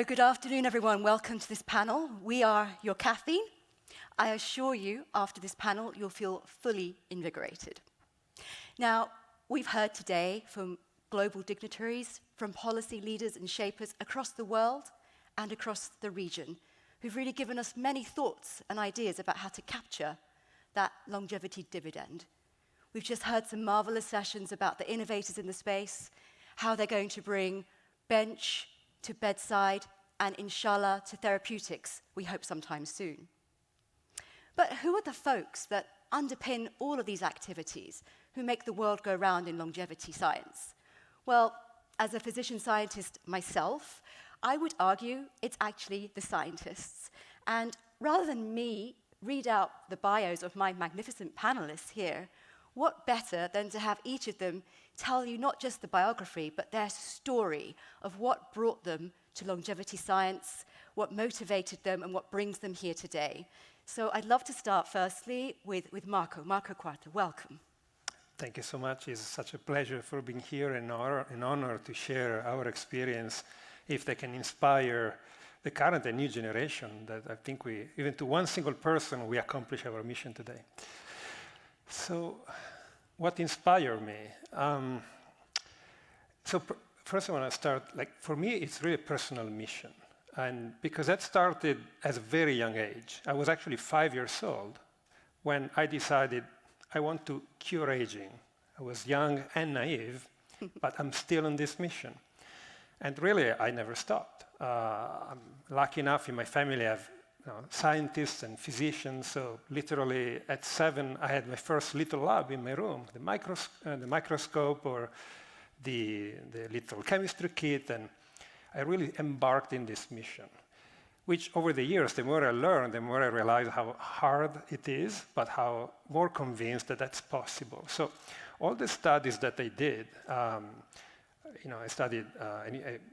Good afternoon, everyone. Welcome to this panel. We are your caffeine. I assure you, after this panel, you'll feel fully invigorated. Now, we've heard today from global dignitaries, from policy leaders and shapers across the world and across the region, who've really given us many thoughts and ideas about how to capture that longevity dividend. We've just heard some marvelous sessions about the innovators in the space, how they're going to bring bench to bedside, and inshallah to therapeutics, we hope sometime soon. But who are the folks that underpin all of these activities, who make the world go round in longevity science? Well, as a physician scientist myself, I would argue it's actually the scientists. And rather than me read out the bios of my magnificent panelists here, what better than to have each of them tell you not just the biography, but their story of what brought them to longevity science, what motivated them, and what brings them here today. So I'd love to start firstly with Marco. Marco Quarta, welcome. Thank you so much. It's such a pleasure for being here and an honor to share our experience, if they can inspire the current and new generation, that I think even to one single person, we accomplish our mission today. So what inspired me? First I want to start, for me, it's really a personal mission. And because that started at a very young age. I was actually 5 years old when I decided I want to cure aging. I was young and naive, but I'm still on this mission. And really, I never stopped. I'm lucky enough in my family, I have scientists and physicians, so literally at 7, I had my first little lab in my room, the microscope or the little chemistry kit, and I really embarked in this mission, which over the years, the more I learned, the more I realized how hard it is, but how more convinced that that's possible. So all the studies that I did, I studied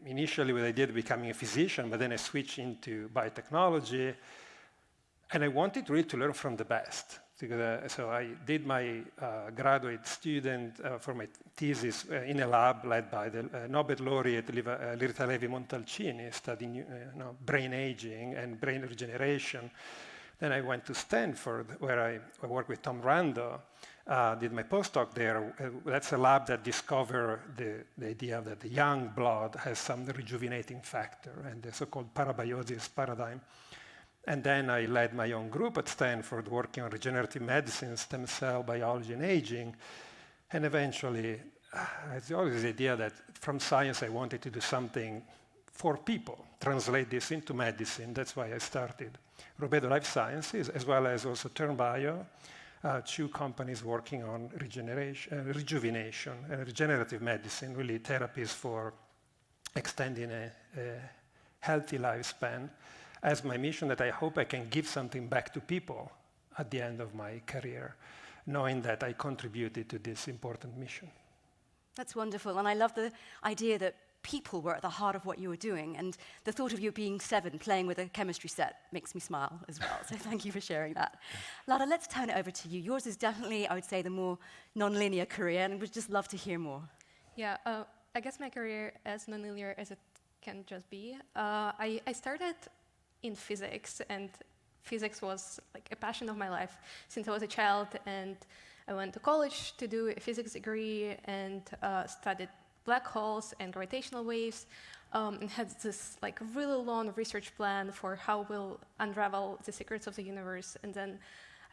initially what I did becoming a physician, but then I switched into biotechnology, and I wanted really to learn from the best. So I did my graduate student for my thesis in a lab led by the Nobel laureate Rita Levi-Montalcini, studying brain aging and brain regeneration. Then I went to Stanford, where I worked with Tom Rando, did my postdoc there. That's a lab that discovered the idea that the young blood has some rejuvenating factor and the so-called parabiosis paradigm. And then I led my own group at Stanford, working on regenerative medicine, stem cell biology, and aging. And eventually, it's always the idea that from science, I wanted to do something for people, translate this into medicine. That's why I started Robedo Life Sciences, as well as also Turn Bio, 2 companies working on rejuvenation, regenerative medicine, really therapies for extending a healthy lifespan, as my mission that I hope I can give something back to people at the end of my career, knowing that I contributed to this important mission. That's wonderful, and I love the idea that people were at the heart of what you were doing, and the thought of you being 7, playing with a chemistry set, makes me smile as well, so thank you for sharing that. Lara, let's turn it over to you. Yours is definitely, I would say, the more non-linear career, and we'd just love to hear more. Yeah, I guess my career as non-linear as it can just be. I started in physics, and physics was like a passion of my life since I was a child, and I went to college to do a physics degree and studied black holes and gravitational waves, and had this really long research plan for how we'll unravel the secrets of the universe. And then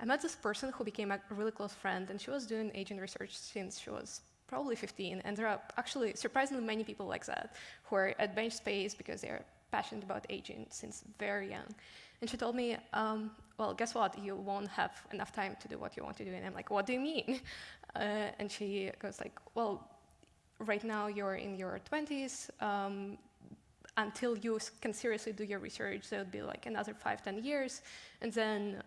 I met this person who became a really close friend, and she was doing aging research since she was probably 15, and there are actually surprisingly many people like that who are at bench space because they're passionate about aging since very young. And she told me, well, guess what? You won't have enough time to do what you want to do. And I'm like, what do you mean? And she goes like, well, right now you're in your 20s. Until you can seriously do your research, there would be like another 5-10 years. And then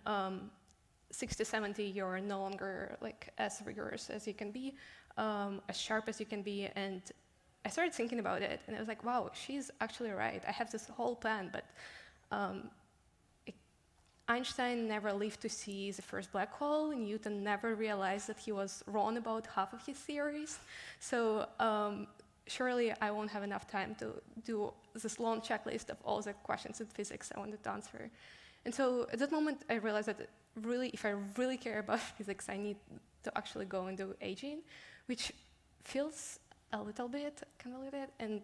60, 70, you're no longer as rigorous as you can be, as sharp as you can be. And I started thinking about it, and I was like, wow, she's actually right. I have this whole plan, but Einstein never lived to see the first black hole. Newton never realized that he was wrong about half of his theories. So surely I won't have enough time to do this long checklist of all the questions in physics I wanted to answer. And so at that moment, I realized that really, if I really care about physics, I need to actually go and do aging, which feels a little bit convoluted and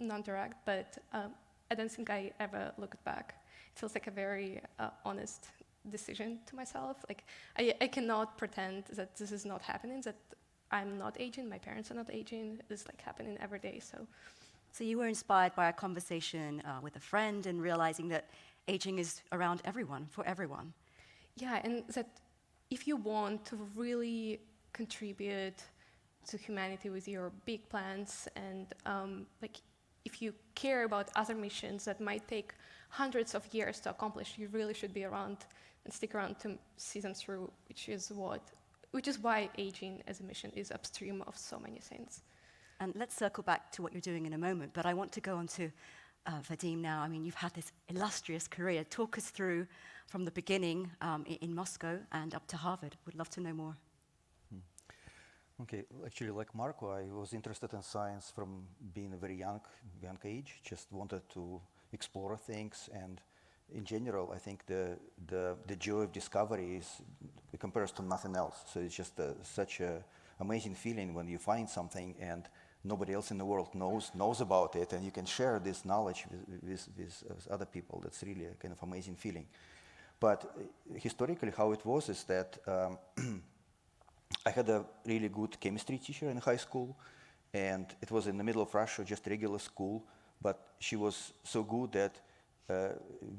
non-direct, but I don't think I ever looked back. It feels like a very honest decision to myself. Like, I cannot pretend that this is not happening, that I'm not aging, my parents are not aging. It's like happening every day. So you were inspired by a conversation with a friend and realizing that aging is around everyone, for everyone. Yeah, and that if you want to really contribute to humanity with your big plans, and like if you care about other missions that might take hundreds of years to accomplish, you really should be around and stick around to see them through, which is why aging as a mission is upstream of so many things. And let's circle back to what you're doing in a moment, but I want to go on to Vadim now. I mean, you've had this illustrious career. Talk us through from the beginning in Moscow and up to Harvard. Would love to know more. Okay, actually, like Marco, I was interested in science from being a very young age. Just wanted to explore things, and in general, I think the joy of discovery is compares to nothing else. So it's just such an amazing feeling when you find something and nobody else in the world knows about it, and you can share this knowledge with other people. That's really a kind of amazing feeling. But historically, how it was is that I had a really good chemistry teacher in high school, and it was in the middle of Russia, just a regular school, but she was so good that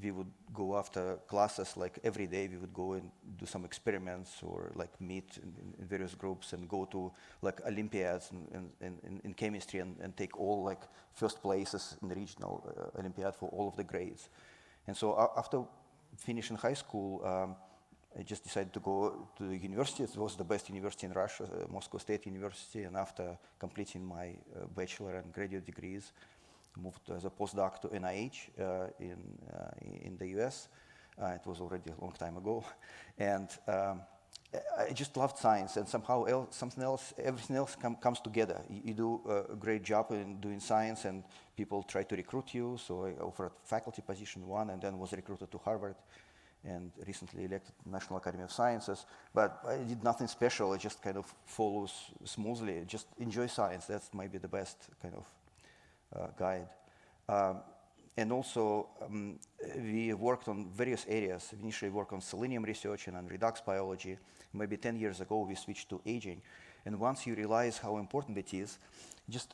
we would go after classes, like every day we would go and do some experiments or like meet in various groups and go to like Olympiads in chemistry and take all like first places in the regional Olympiad for all of the grades. And so after finishing high school, I just decided to go to the university. It was the best university in Russia, Moscow State University, and after completing my bachelor and graduate degrees, moved as a postdoc to NIH in the US. It was already a long time ago. And I just loved science, and somehow everything else comes together. You do a great job in doing science, and people try to recruit you. So I offered faculty position one, and then was recruited to Harvard, and recently elected to the National Academy of Sciences. But I did nothing special. I just kind of follows smoothly, just enjoy science. That's maybe the best kind of guide. And also, we worked on various areas. We initially worked on selenium research and on redox biology. Maybe 10 years ago, we switched to aging. And once you realize how important it is, just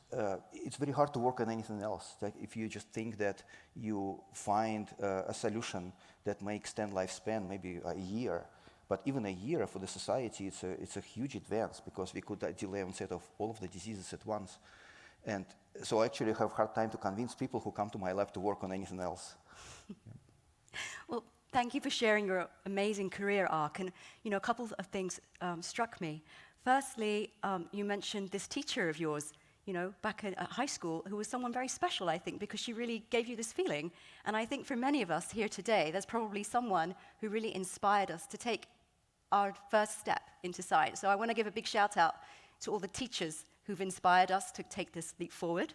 it's very hard to work on anything else. Like if you just think that you find a solution that may extend lifespan, maybe a year, but even a year for the society, it's a huge advance, because we could delay onset of all of the diseases at once. And so I actually have a hard time to convince people who come to my lab to work on anything else. Well, thank you for sharing your amazing career arc. And a couple of things struck me. Firstly, you mentioned this teacher of yours, back at high school, who was someone very special, I think, because she really gave you this feeling. And I think for many of us here today, there's probably someone who really inspired us to take our first step into science. So I want to give a big shout out to all the teachers who've inspired us to take this leap forward.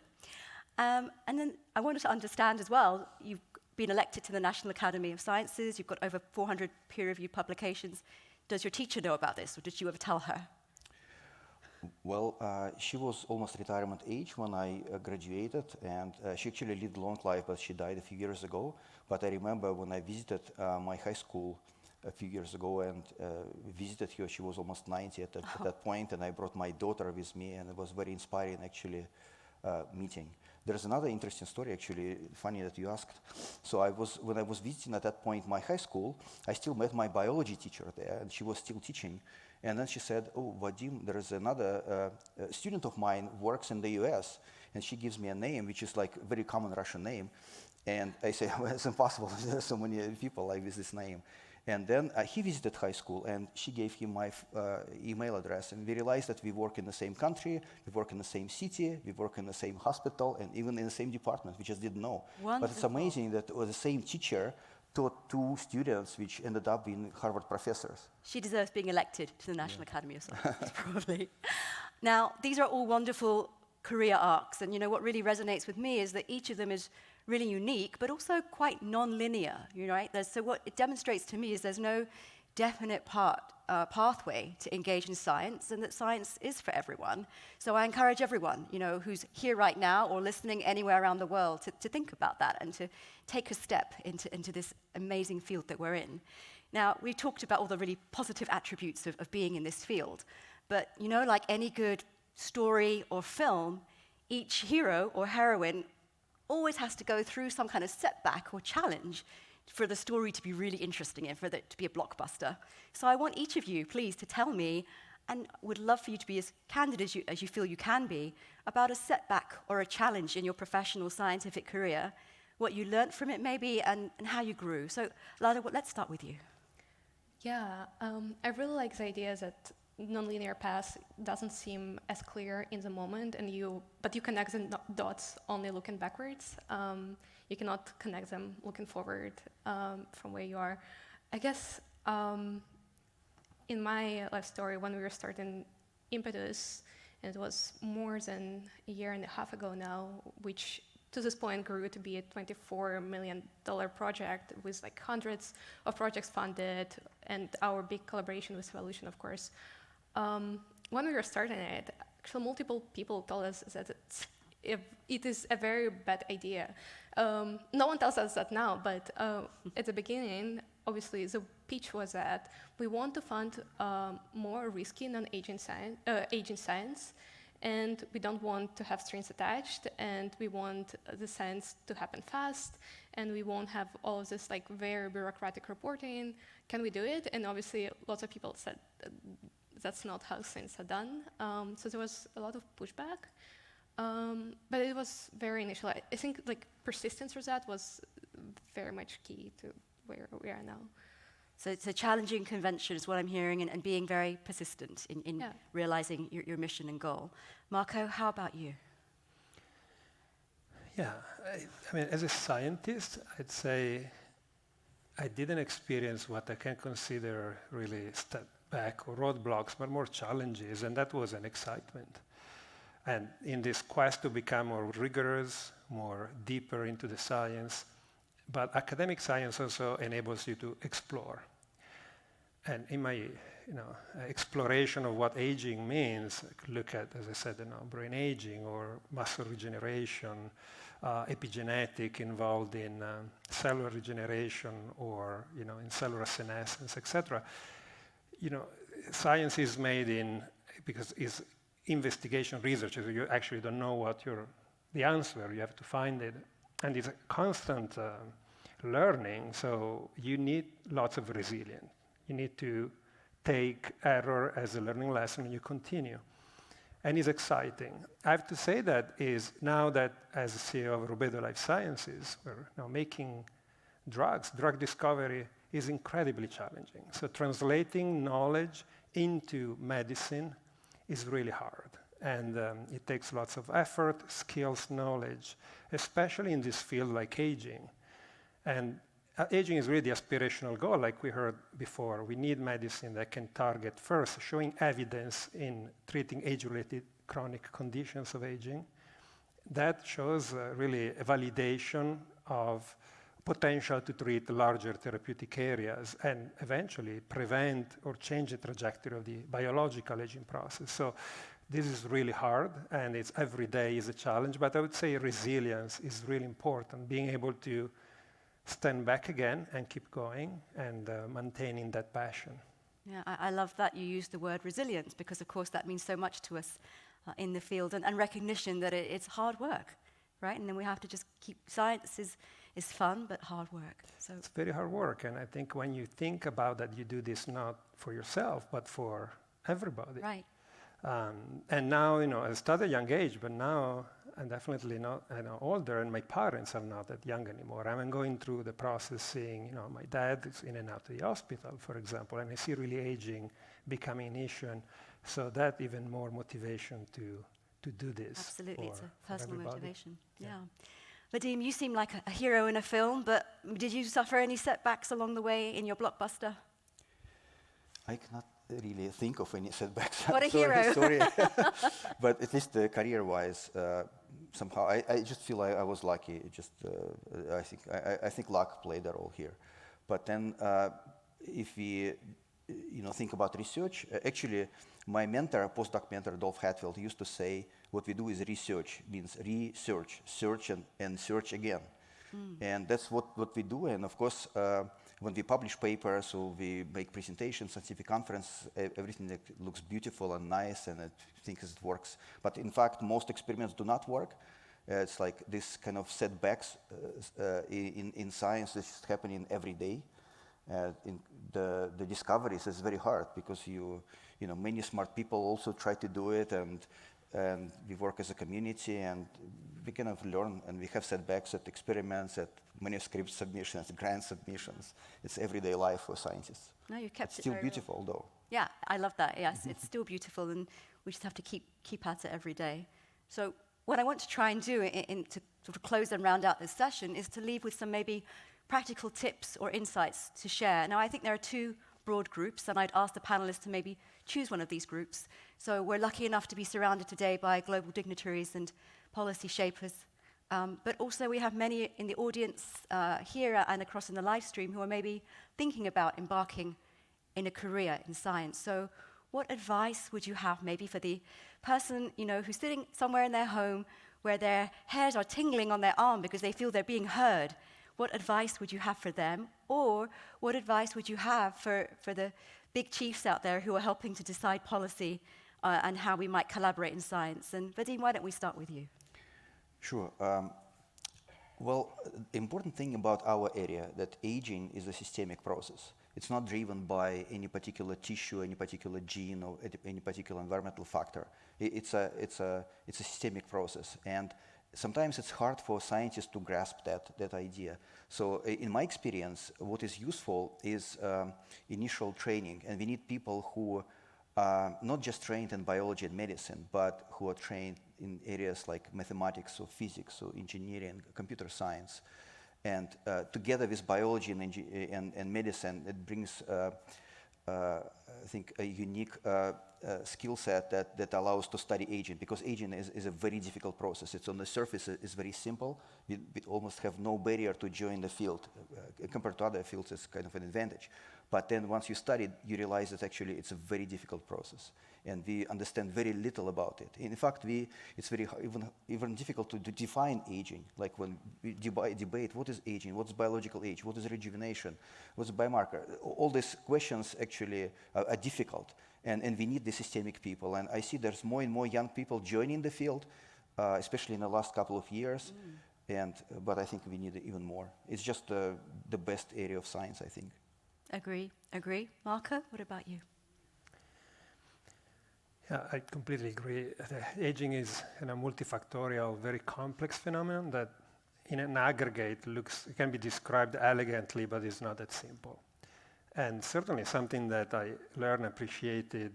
And then I wanted to understand as well, you've been elected to the National Academy of Sciences, you've got over 400 peer-reviewed publications. Does your teacher know about this, or did you ever tell her? Well, she was almost retirement age when I graduated, and she actually lived a long life, but she died a few years ago. But I remember when I visited my high school a few years ago and visited her, she was almost 90 at that point, and I brought my daughter with me, and it was very inspiring, actually, meeting. There's another interesting story, actually, funny that you asked. So when I was visiting at that point my high school, I still met my biology teacher there, and she was still teaching. And then she said, "Oh, Vadim, there is another student of mine works in the US, and she gives me a name, which is like a very common Russian name." And I say, "Well, it's impossible. There's so many people like with this name." And then he visited high school, and she gave him my email address. And we realized that we work in the same country, we work in the same city, we work in the same hospital, and even in the same department. We just didn't know. Wonderful. But it's amazing that the same teacher taught two students, which ended up being Harvard professors. She deserves being elected to the National Academy of Sciences, probably. Now, these are all wonderful career arcs. And what really resonates with me is that each of them is really unique, but also quite non-linear, right? So what it demonstrates to me is there's no definite pathway to engage in science, and that science is for everyone. So I encourage everyone, who's here right now or listening anywhere around the world to think about that and to take a step into this amazing field that we're in. Now, we talked about all the really positive attributes of being in this field, but like any good story or film, each hero or heroine always has to go through some kind of setback or challenge for the story to be really interesting and for it to be a blockbuster. So I want each of you, please, to tell me, and would love for you to be as candid as you feel you can be, about a setback or a challenge in your professional scientific career, what you learned from it maybe, and how you grew. So Lada, let's start with you. Yeah, I really like the idea that nonlinear path doesn't seem as clear in the moment, but you connect the dots only looking backwards. You cannot connect them looking forward from where you are. I guess in my life story, when we were starting Impetus, it was more than a year and a half ago now, which to this point grew to be a $24 million project with like hundreds of projects funded, and our big collaboration with Hevolution, of course. When we were starting it, actually multiple people told us that it is a very bad idea. No one tells us that now, but at the beginning, obviously, the pitch was that we want to fund more risky non-aging science, and we don't want to have strings attached, and we want the science to happen fast, and we won't have all of this like very bureaucratic reporting. Can we do it? And obviously, lots of people said that's not how things are done. So there was a lot of pushback, but it was very initial. I think like persistence for that was very much key to where we are now. So it's a challenging convention is what I'm hearing, and being very persistent in realizing your mission and goal. Marco, how about you? Yeah, I mean, as a scientist, I'd say I didn't experience what I can consider really step back or roadblocks, but more challenges, and that was an excitement. And in this quest to become more rigorous, more deeper into the science, but academic science also enables you to explore. And in my exploration of what aging means, look at, as I said, brain aging or muscle regeneration, epigenetic involved in cellular regeneration or in cellular senescence, etc. Science is made because it's investigation research. So you actually don't know what the answer. You have to find it, and it's a constant learning. So you need lots of resilience. You need to take error as a learning lesson, and you continue. And it's exciting. I have to say that is now that as CEO of Rubedo Life Sciences, we're now making drugs. Drug discovery is incredibly challenging. So translating knowledge into medicine is really hard. And it takes lots of effort, skills, knowledge, especially in this field like aging. And aging is really the aspirational goal, like we heard before. We need medicine that can target first, showing evidence in treating age-related chronic conditions of aging. That shows really a validation of potential to treat larger therapeutic areas and eventually prevent or change the trajectory of the biological aging process. So this is really hard, and it's every day is a challenge, but I would say resilience is really important, being able to stand back again and keep going and maintaining that passion. Yeah, I love that you use the word resilience, because of course that means so much to us in the field, and recognition that it's hard work, right? And then we have to just keep, science is fun, but hard work. So it's very hard work, and I think when you think about that, you do this not for yourself, but for everybody. Right. And now, I started at a young age, but now I'm definitely not older, and my parents are not that young anymore. I'm going through the process seeing, my dad is in and out of the hospital, for example, and I see really aging becoming an issue, and so that even more motivation to do this. Absolutely, it's a personal everybody. motivation. Yeah. Vadim, you seem like a hero in a film, but did you suffer any setbacks along the way in your blockbuster? I cannot really think of any setbacks. What a Sorry, hero. sorry. But at least career-wise, somehow I just feel I was lucky. It just I think luck played a role here. But then if we think about research, actually my mentor, postdoc mentor Dolph Hatfield, used to say what we do is research, means research, search and search again. And that's what we do. And of course, when we publish papers or we make presentations, scientific conference, everything that looks beautiful and nice and I think it works. But in fact, most experiments do not work. It's like this kind of setbacks in science that's just happening every day. In the discoveries is very hard because many smart people also try to do it and we work as a community and we kind of learn and we have setbacks at experiments, at manuscript submissions, grant submissions. It's everyday life for scientists. No, you kept it's it still very beautiful well. though. Yeah, I love that. Yes, it's still beautiful, and we just have to keep at it every day. So what I want to try and do to sort of close and round out this session is to leave with some maybe practical tips or insights to share. Now, I think there are two broad groups, and I'd ask the panelists to maybe choose one of these groups. So we're lucky enough to be surrounded today by global dignitaries and policy shapers. But also we have many in the audience here and across in the live stream who are maybe thinking about embarking in a career in science. So what advice would you have maybe for the person who's sitting somewhere in their home where their hairs are tingling on their arm because they feel they're being heard? What advice would you have for them? Or what advice would you have for the big chiefs out there who are helping to decide policy and how we might collaborate in science? And Vadim, why don't we start with you? Sure. Well, the important thing about our area that aging is a systemic process. It's not driven by any particular tissue, any particular gene, or any particular environmental factor. It's a systemic process, and sometimes it's hard for scientists to grasp that idea. So, in my experience, what is useful is initial training, and we need people who are not just trained in biology and medicine, but who are trained in areas like mathematics or physics or engineering, computer science. And together with biology and medicine, it brings, I think, a unique skill set that allows to study aging, because aging is a very difficult process. It's on the surface, it's very simple. We almost have no barrier to join the field. Compared to other fields, it's kind of an advantage. But then once you study it, you realize that actually it's a very difficult process. And we understand very little about it. In fact, it's very even difficult to define aging. Like when we debate what is aging, what's biological age, what is rejuvenation, what's a biomarker. All these questions actually are difficult. And we need the systemic people. And I see there's more and more young people joining the field, especially in the last couple of years. But I think we need even more. It's just the best area of science, I think. Agree. Marco, what about you? Yeah, I completely agree. Aging is a multifactorial, very complex phenomenon that in an aggregate it can be described elegantly, but it's not that simple. And certainly something that I learned, appreciated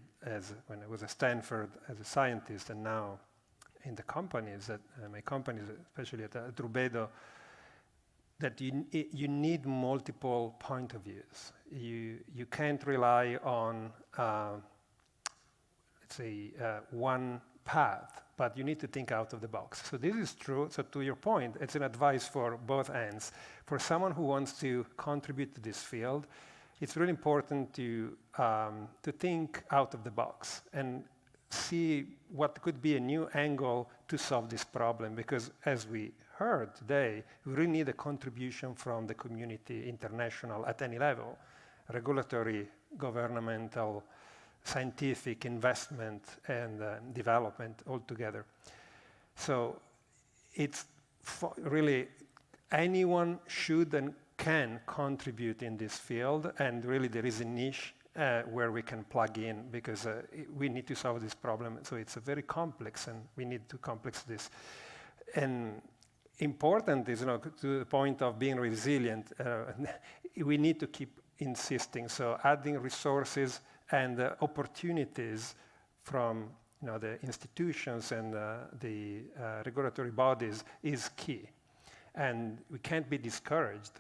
when I was at Stanford as a scientist, and now in the companies, my companies, especially at Rubedo, that you need multiple point of views. You can't rely on, let's say, one path, but you need to think out of the box. So this is true. So to your point, it's an advice for both ends. For someone who wants to contribute to this field, it's really important to think out of the box and see what could be a new angle to solve this problem, because as we heard today, we really need a contribution from the community, international, at any level, regulatory, governmental, scientific, investment, and development all together. So it's really anyone should and can contribute in this field, and really there is a niche where we can plug in, because we need to solve this problem. So it's a very complex, and we need to complex this. And important is, to the point of being resilient, we need to keep insisting. So adding resources and opportunities from the institutions and the regulatory bodies is key. And we can't be discouraged.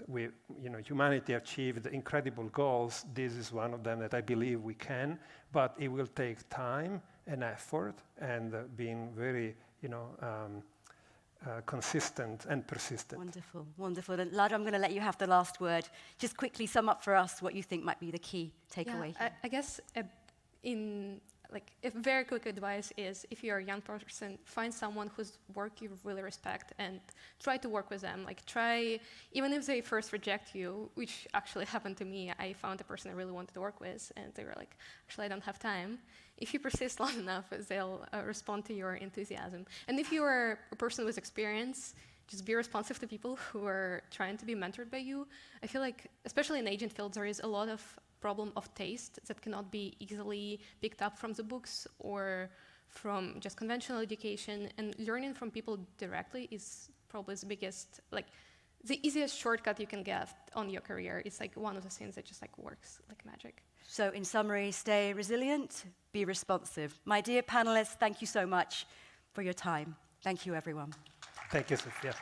Humanity achieved incredible goals. This is one of them that I believe we can, but it will take time and effort and being very, consistent and persistent. Wonderful, wonderful. And Lada, I'm going to let you have the last word. Just quickly sum up for us what you think might be the key takeaway here. I guess a very quick advice is, if you're a young person, find someone whose work you really respect and try to work with them. Even if they first reject you, which actually happened to me. I found a person I really wanted to work with, and they were like, actually, I don't have time. If you persist long enough, they'll respond to your enthusiasm. And if you are a person with experience, just be responsive to people who are trying to be mentored by you. I feel like, especially in agent fields, there is a lot of problem of taste that cannot be easily picked up from the books or from just conventional education. And learning from people directly is probably the biggest, the easiest shortcut you can get on your career. It's one of the things that just works like magic. So in summary, stay resilient, be responsive. My dear panelists, thank you so much for your time. Thank you, everyone. Thank you, Sophia.